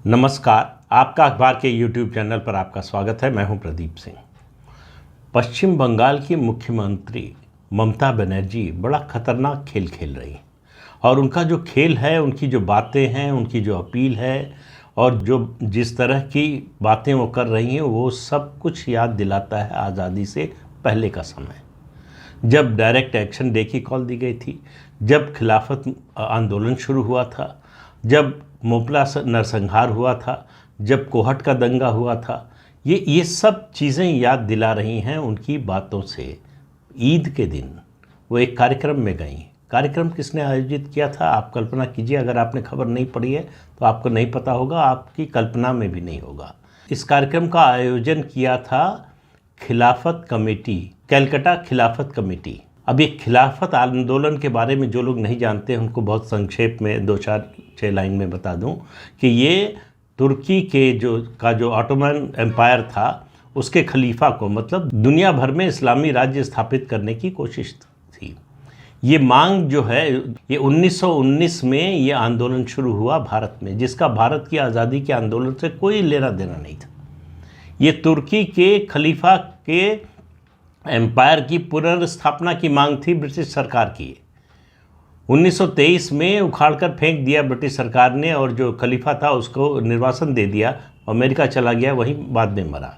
नमस्कार। आपका अखबार के YouTube चैनल पर आपका स्वागत है। मैं हूं प्रदीप सिंह। पश्चिम बंगाल की मुख्यमंत्री ममता बनर्जी बड़ा खतरनाक खेल खेल रही हैं और उनका जो खेल है, उनकी जो बातें हैं, उनकी जो अपील है और जो जिस तरह की बातें वो कर रही हैं, वो सब कुछ याद दिलाता है आज़ादी से पहले का समय, जब डायरेक्ट एक्शन डे की कॉल दी गई थी, जब खिलाफत आंदोलन शुरू हुआ था, जब मोपला नरसंहार हुआ था, जब कोहट का दंगा हुआ था। ये सब चीज़ें याद दिला रही हैं उनकी बातों से। ईद के दिन वो एक कार्यक्रम में गई। कार्यक्रम किसने आयोजित किया था आप कल्पना कीजिए। अगर आपने खबर नहीं पढ़ी है तो आपको नहीं पता होगा, आपकी कल्पना में भी नहीं होगा। इस कार्यक्रम का आयोजन किया था खिलाफत कमेटी, कलकत्ता खिलाफत कमेटी। अब ये खिलाफत आंदोलन के बारे में जो लोग नहीं जानते हैं उनको बहुत संक्षेप में 2-4-6 लाइन में बता दूं कि ये तुर्की के जो ऑटोमन एम्पायर था उसके खलीफा को, मतलब दुनिया भर में इस्लामी राज्य स्थापित करने की कोशिश थी। ये मांग जो है, ये 1919 में ये आंदोलन शुरू हुआ भारत में, जिसका भारत की आज़ादी के आंदोलन से कोई लेना देना नहीं था। ये तुर्की के खलीफा के एम्पायर की पुनर्स्थापना की मांग थी ब्रिटिश सरकार की। 1923 में उखाड़कर फेंक दिया ब्रिटिश सरकार ने और जो खलीफा था उसको निर्वासन दे दिया, अमेरिका चला गया, वहीं बाद में मरा।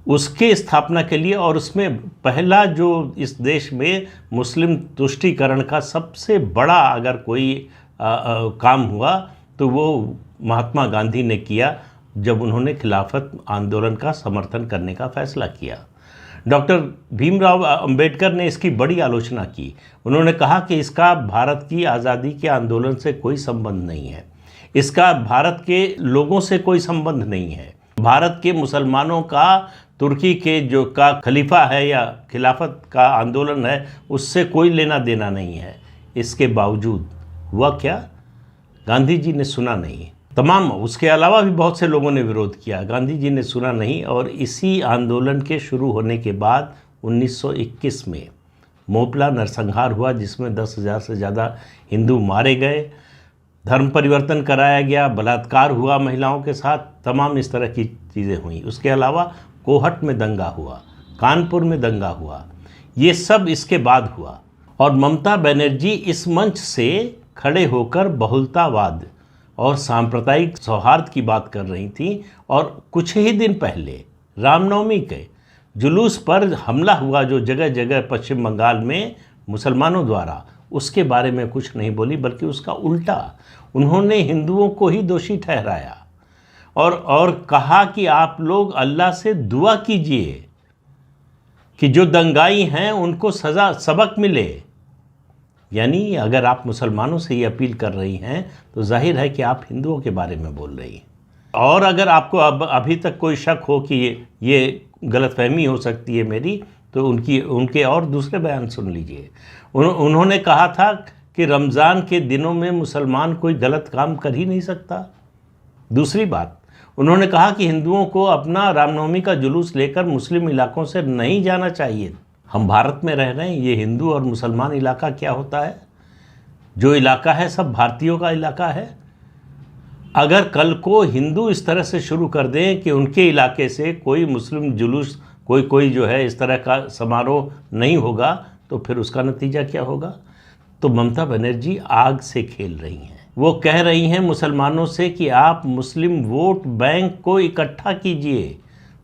उसके स्थापना के लिए, और उसमें पहला जो इस देश में मुस्लिम तुष्टीकरण का सबसे बड़ा अगर कोई काम हुआ तो वो महात्मा गांधी ने किया, जब उन्होंने खिलाफत आंदोलन का समर्थन करने का फैसला किया। डॉक्टर भीमराव अंबेडकर ने इसकी बड़ी आलोचना की। उन्होंने कहा कि इसका भारत की आज़ादी के आंदोलन से कोई संबंध नहीं है, इसका भारत के लोगों से कोई संबंध नहीं है, भारत के मुसलमानों का तुर्की के जो का खलीफा है या खिलाफत का आंदोलन है उससे कोई लेना देना नहीं है। इसके बावजूद हुआ क्या, गांधी जी ने सुना नहीं। उसके अलावा भी बहुत से लोगों ने विरोध किया, गांधी जी ने सुना नहीं। और इसी आंदोलन के शुरू होने के बाद 1921 में मोपला नरसंहार हुआ, जिसमें 10,000 से ज़्यादा हिंदू मारे गए, धर्म परिवर्तन कराया गया, बलात्कार हुआ महिलाओं के साथ, तमाम इस तरह की चीज़ें हुई। उसके अलावा कोहट में दंगा हुआ, कानपुर में दंगा हुआ, ये सब इसके बाद हुआ। और ममता बनर्जी इस मंच से खड़े होकर बहुलतावाद और सांप्रदायिक सौहार्द की बात कर रही थी। और कुछ ही दिन पहले रामनवमी के जुलूस पर हमला हुआ जो जगह जगह पश्चिम बंगाल में मुसलमानों द्वारा, उसके बारे में कुछ नहीं बोली, बल्कि उसका उल्टा उन्होंने हिंदुओं को ही दोषी ठहराया और कहा कि आप लोग अल्लाह से दुआ कीजिए कि जो दंगाई हैं उनको सज़ा सबक मिले। यानी अगर आप मुसलमानों से ये अपील कर रही हैं तो जाहिर है कि आप हिंदुओं के बारे में बोल रही हैं। और अगर आपको अभी तक कोई शक हो कि ये गलतफहमी हो सकती है मेरी, तो उनके और दूसरे बयान सुन लीजिए। उन्होंने कहा था कि रमज़ान के दिनों में मुसलमान कोई गलत काम कर ही नहीं सकता। दूसरी बात, उन्होंने कहा कि हिंदुओं को अपना रामनवमी का जुलूस लेकर मुस्लिम इलाकों से नहीं जाना चाहिए। हम भारत में रह रहे हैं, ये हिंदू और मुसलमान इलाका क्या होता है? जो इलाका है सब भारतीयों का इलाका है। अगर कल को हिंदू इस तरह से शुरू कर दें कि उनके इलाके से कोई मुस्लिम जुलूस, कोई जो है इस तरह का समारोह नहीं होगा, तो फिर उसका नतीजा क्या होगा? तो ममता बनर्जी आग से खेल रही हैं। वो कह रही हैं मुसलमानों से कि आप मुस्लिम वोट बैंक को इकट्ठा कीजिए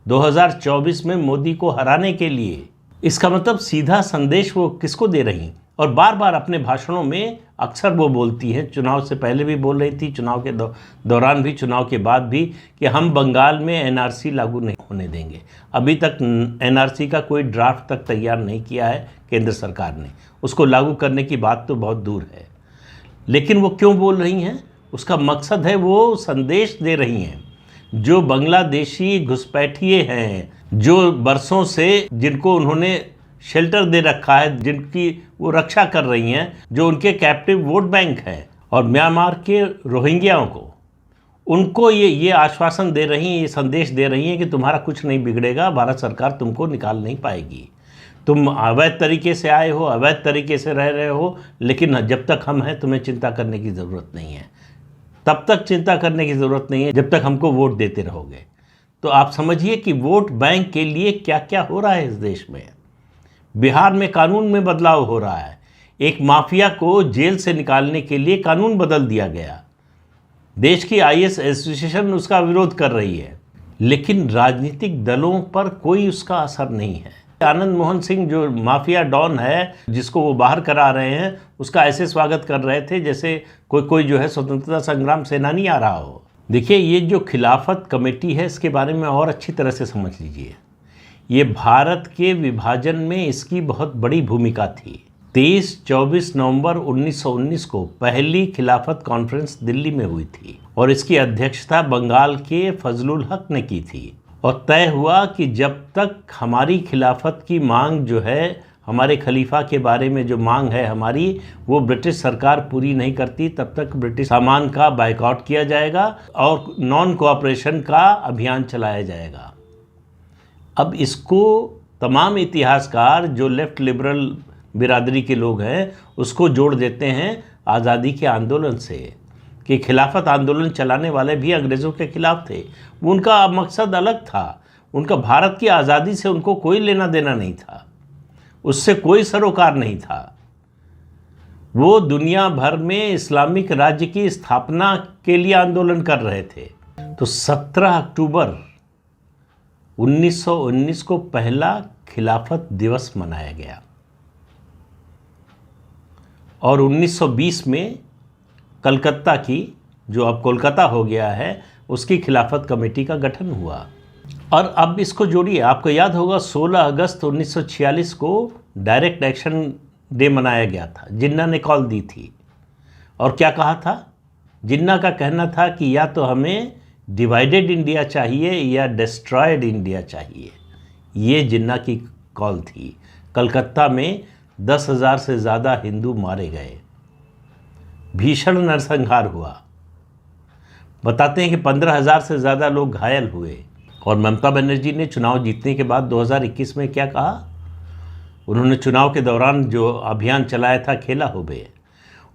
2024 में मोदी को हराने के लिए। इसका मतलब सीधा संदेश वो किसको दे रही हैं? और बार बार अपने भाषणों में अक्सर वो बोलती हैं, चुनाव से पहले भी बोल रही थी, चुनाव के दौरान भी, चुनाव के बाद भी, कि हम बंगाल में एनआरसी लागू नहीं होने देंगे। अभी तक एनआरसी का कोई ड्राफ्ट तक तैयार नहीं किया है केंद्र सरकार ने, उसको लागू करने की बात तो बहुत दूर है। लेकिन वो क्यों बोल रही हैं? उसका मकसद है, वो संदेश दे रही हैं जो बांग्लादेशी घुसपैठिए हैं, जो बरसों से जिनको उन्होंने शेल्टर दे रखा है, जिनकी वो रक्षा कर रही हैं, जो उनके कैप्टिव वोट बैंक हैं, और म्यांमार के रोहिंग्याओं को, उनको ये आश्वासन दे रही हैं, ये संदेश दे रही हैं कि तुम्हारा कुछ नहीं बिगड़ेगा, भारत सरकार तुमको निकाल नहीं पाएगी। तुम अवैध तरीके से आए हो, अवैध तरीके से रह रहे हो, लेकिन जब तक हम हैं तुम्हें चिंता करने की ज़रूरत नहीं है। तब तक चिंता करने की ज़रूरत नहीं है जब तक हमको वोट देते रहोगे। तो आप समझिए कि वोट बैंक के लिए क्या क्या हो रहा है इस देश में। बिहार में कानून में बदलाव हो रहा है, एक माफिया को जेल से निकालने के लिए कानून बदल दिया गया। देश की आईएएस एसोसिएशन उसका विरोध कर रही है, लेकिन राजनीतिक दलों पर कोई उसका असर नहीं है। आनंद मोहन सिंह जो माफिया डॉन है, जिसको वो बाहर करा रहे हैं, उसका ऐसे स्वागत कर रहे थे जैसे कोई जो है स्वतंत्रता संग्राम सेनानी आ रहा हो। देखिए, ये जो खिलाफत कमेटी है, इसके बारे में और अच्छी तरह से समझ लीजिए। ये भारत के विभाजन में इसकी बहुत बड़ी भूमिका थी। 23-24 नवंबर 1919 को पहली खिलाफत कॉन्फ्रेंस दिल्ली में हुई थी और इसकी अध्यक्षता बंगाल के फजलुल हक ने की थी। और तय हुआ कि जब तक हमारी खिलाफत की मांग जो है, हमारे खलीफा के बारे में जो मांग है हमारी, वो ब्रिटिश सरकार पूरी नहीं करती, तब तक ब्रिटिश सामान का बायकॉट किया जाएगा और नॉन कोऑपरेशन का अभियान चलाया जाएगा। अब इसको तमाम इतिहासकार जो लेफ्ट लिबरल बिरादरी के लोग हैं उसको जोड़ देते हैं आज़ादी के आंदोलन से, कि खिलाफत आंदोलन चलाने वाले भी अंग्रेज़ों के खिलाफ थे। उनका मकसद अलग था, उनका भारत की आज़ादी से उनको कोई लेना देना नहीं था, उससे कोई सरोकार नहीं था। वो दुनिया भर में इस्लामिक राज्य की स्थापना के लिए आंदोलन कर रहे थे। तो 17 अक्टूबर 1919 को पहला खिलाफत दिवस मनाया गया और 1920 में कलकत्ता की, जो अब कोलकाता हो गया है, उसकी खिलाफत कमेटी का गठन हुआ। और अब इसको जोड़िए, आपको याद होगा 16 अगस्त 1946 को डायरेक्ट एक्शन डे मनाया गया था। जिन्ना ने कॉल दी थी और क्या कहा था? जिन्ना का कहना था कि या तो हमें डिवाइडेड इंडिया चाहिए या डिस्ट्रॉयड इंडिया चाहिए। ये जिन्ना की कॉल थी। कलकत्ता में 10,000 से ज़्यादा हिंदू मारे गए, भीषण नरसंहार हुआ। बताते हैं कि 15,000 से ज़्यादा लोग घायल हुए। और ममता बनर्जी ने चुनाव जीतने के बाद 2021 में क्या कहा? उन्होंने चुनाव के दौरान जो अभियान चलाया था खेला होबे,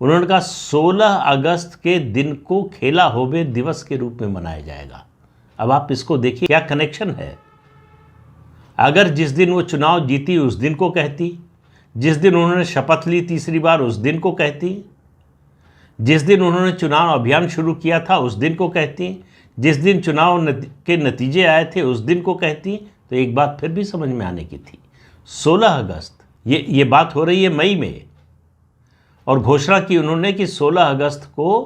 उन्होंने कहा 16 अगस्त के दिन को खेला होबे दिवस के रूप में मनाया जाएगा। अब आप इसको देखिए, क्या कनेक्शन है। अगर जिस दिन वो चुनाव जीती उस दिन को कहती, जिस दिन उन्होंने शपथ ली तीसरी बार उस दिन को कहती, जिस दिन उन्होंने चुनाव अभियान शुरू किया था उस दिन को कहती, जिस दिन चुनाव के नतीजे आए थे उस दिन को कहती, तो एक बात फिर भी समझ में आने की थी। 16 अगस्त, ये बात हो रही है मई में, और घोषणा की उन्होंने कि 16 अगस्त को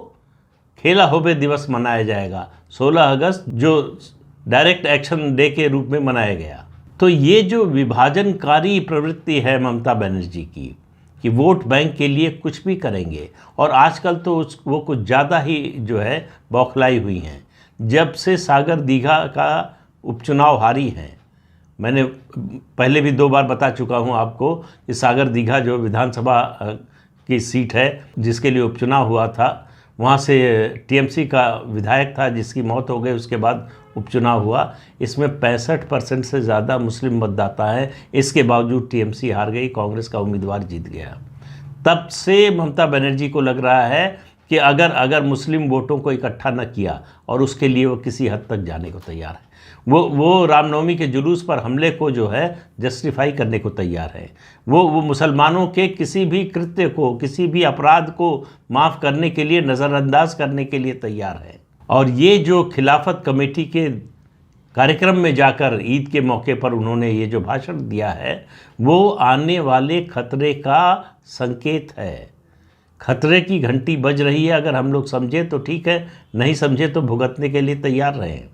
खेला होबे दिवस मनाया जाएगा। 16 अगस्त जो डायरेक्ट एक्शन डे के रूप में मनाया गया। तो ये जो विभाजनकारी प्रवृत्ति है ममता बनर्जी की, कि वोट बैंक के लिए कुछ भी करेंगे, और आजकल तो वो कुछ ज़्यादा ही जो है बौखलाई हुई हैं। जब से सागर दीघा का उपचुनाव हारी हैं, मैंने पहले भी 2 बार बता चुका हूं आपको कि सागर दीघा जो विधानसभा की सीट है जिसके लिए उपचुनाव हुआ था, वहाँ से टीएमसी का विधायक था जिसकी मौत हो गई, उसके बाद उपचुनाव हुआ। इसमें 65% से ज़्यादा मुस्लिम मतदाता हैं, इसके बावजूद टीएमसी हार गई, कांग्रेस का उम्मीदवार जीत गया। तब से ममता बनर्जी को लग रहा है कि अगर मुस्लिम वोटों को इकट्ठा न किया, और उसके लिए वो किसी हद तक जाने को तैयार है। वो रामनवमी के जुलूस पर हमले को जो है जस्टिफाई करने को तैयार है। वो मुसलमानों के किसी भी कृत्य को, किसी भी अपराध को माफ़ करने के लिए, नज़रअंदाज करने के लिए तैयार है। और ये जो खिलाफत कमेटी के कार्यक्रम में जाकर ईद के मौके पर उन्होंने ये जो भाषण दिया है, वो आने वाले खतरे का संकेत है। खतरे की घंटी बज रही है। अगर हम लोग समझे तो ठीक है, नहीं समझे तो भुगतने के लिए तैयार रहें।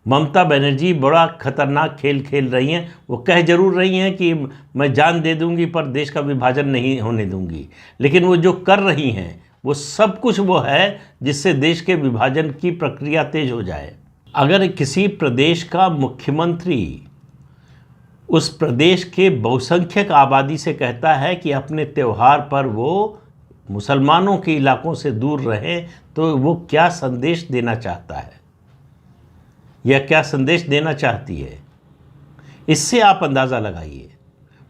ममता बनर्जी बड़ा खतरनाक खेल खेल रही हैं। वो कह जरूर रही हैं कि मैं जान दे दूंगी पर देश का विभाजन नहीं होने दूंगी, लेकिन वो जो कर रही हैं वो सब कुछ वो है जिससे देश के विभाजन की प्रक्रिया तेज हो जाए। अगर किसी प्रदेश का मुख्यमंत्री उस प्रदेश के बहुसंख्यक आबादी से कहता है कि अपने त्यौहार पर वो मुसलमानों के इलाकों से दूर रहें, तो वो क्या संदेश देना चाहता है या क्या संदेश देना चाहती है, इससे आप अंदाज़ा लगाइए।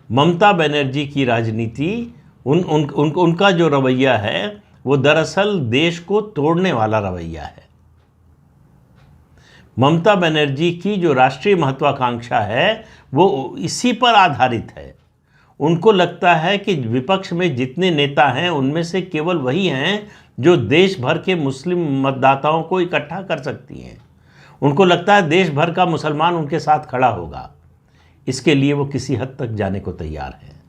ममता बनर्जी की राजनीति, उनका जो रवैया है, वो दरअसल देश को तोड़ने वाला रवैया है। ममता बनर्जी की जो राष्ट्रीय महत्वाकांक्षा है वो इसी पर आधारित है। उनको लगता है कि विपक्ष में जितने नेता हैं उनमें से केवल वही हैं जो देश भर के मुस्लिम मतदाताओं को इकट्ठा कर सकती हैं। उनको लगता है देश भर का मुसलमान उनके साथ खड़ा होगा। इसके लिए वो किसी हद तक जाने को तैयार हैं।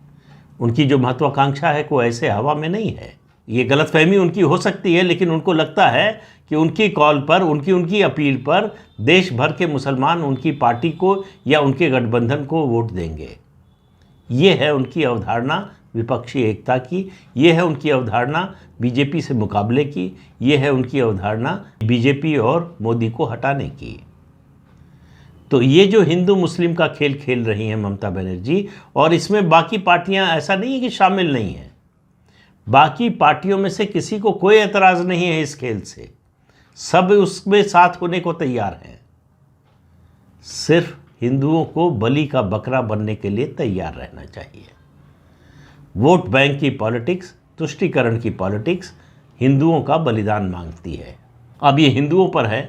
उनकी जो महत्वाकांक्षा है वो ऐसे हवा में नहीं है। ये गलतफहमी उनकी हो सकती है, लेकिन उनको लगता है कि उनकी कॉल पर, उनकी अपील पर देश भर के मुसलमान उनकी पार्टी को या उनके गठबंधन को वोट देंगे। ये है उनकी अवधारणा विपक्षी एकता की, ये है उनकी अवधारणा बीजेपी से मुकाबले की, ये है उनकी अवधारणा बीजेपी और मोदी को हटाने की। तो ये जो हिंदू मुस्लिम का खेल खेल रही हैं ममता बनर्जी, और इसमें बाकी पार्टियां, ऐसा नहीं है कि शामिल नहीं हैं, बाकी पार्टियों में से किसी को कोई एतराज़ नहीं है इस खेल से, सब उसमें साथ होने को तैयार हैं। सिर्फ हिंदुओं को बलि का बकरा बनने के लिए तैयार रहना चाहिए। वोट बैंक की पॉलिटिक्स, तुष्टीकरण की पॉलिटिक्स हिंदुओं का बलिदान मांगती है। अब ये हिंदुओं पर है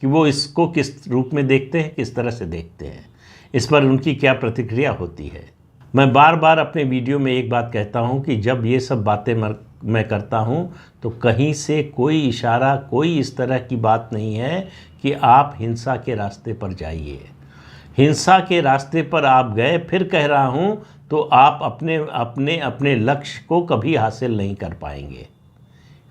कि वो इसको किस रूप में देखते हैं, किस तरह से देखते हैं, इस पर उनकी क्या प्रतिक्रिया होती है। मैं बार बार अपने वीडियो में एक बात कहता हूँ कि जब ये सब बातें मैं करता हूँ तो कहीं से कोई इशारा, कोई इस तरह की बात नहीं है कि आप हिंसा के रास्ते पर जाइए। हिंसा के रास्ते पर आप गए, फिर कह रहा हूँ, तो आप अपने लक्ष्य को कभी हासिल नहीं कर पाएंगे।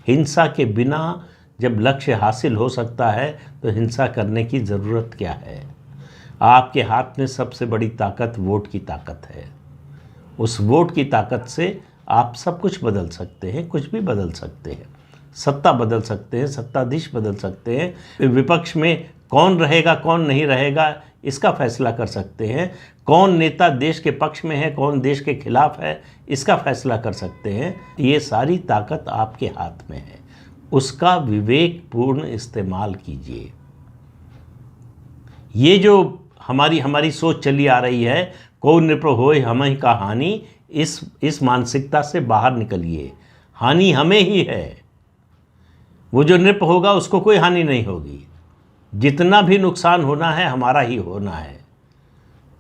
हिंसा के बिना जब लक्ष्य हासिल हो सकता है तो हिंसा करने की ज़रूरत क्या है। आपके हाथ में सबसे बड़ी ताकत वोट की ताकत है। उस वोट की ताकत से आप सब कुछ बदल सकते हैं, कुछ भी बदल सकते हैं। सत्ता बदल सकते हैं, सत्ताधीश बदल सकते हैं, विपक्ष में कौन रहेगा कौन नहीं रहेगा इसका फैसला कर सकते हैं, कौन नेता देश के पक्ष में है कौन देश के खिलाफ है इसका फैसला कर सकते हैं। ये सारी ताकत आपके हाथ में है, उसका विवेकपूर्ण इस्तेमाल कीजिए। ये जो हमारी सोच चली आ रही है, को नृप होय हमहि का हानि, इस मानसिकता से बाहर निकलिए। हानि हमें ही है, वो जो नृप होगा उसको कोई हानि नहीं होगी। जितना भी नुकसान होना है हमारा ही होना है।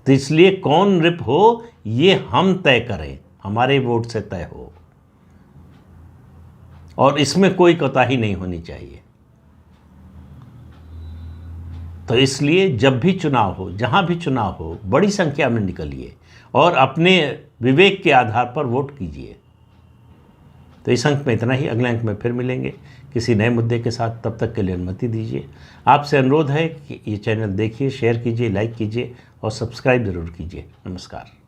तो इसलिए कौन नृप हो ये हम तय करें, हमारे वोट से तय हो, और इसमें कोई कोताही नहीं होनी चाहिए। तो इसलिए जब भी चुनाव हो, जहां भी चुनाव हो, बड़ी संख्या में निकलिए और अपने विवेक के आधार पर वोट कीजिए। तो इस अंक में इतना ही। अगले अंक में फिर मिलेंगे किसी नए मुद्दे के साथ। तब तक के लिए अनुमति दीजिए। आपसे अनुरोध है कि ये चैनल देखिए, शेयर कीजिए, लाइक कीजिए और सब्सक्राइब ज़रूर कीजिए। नमस्कार।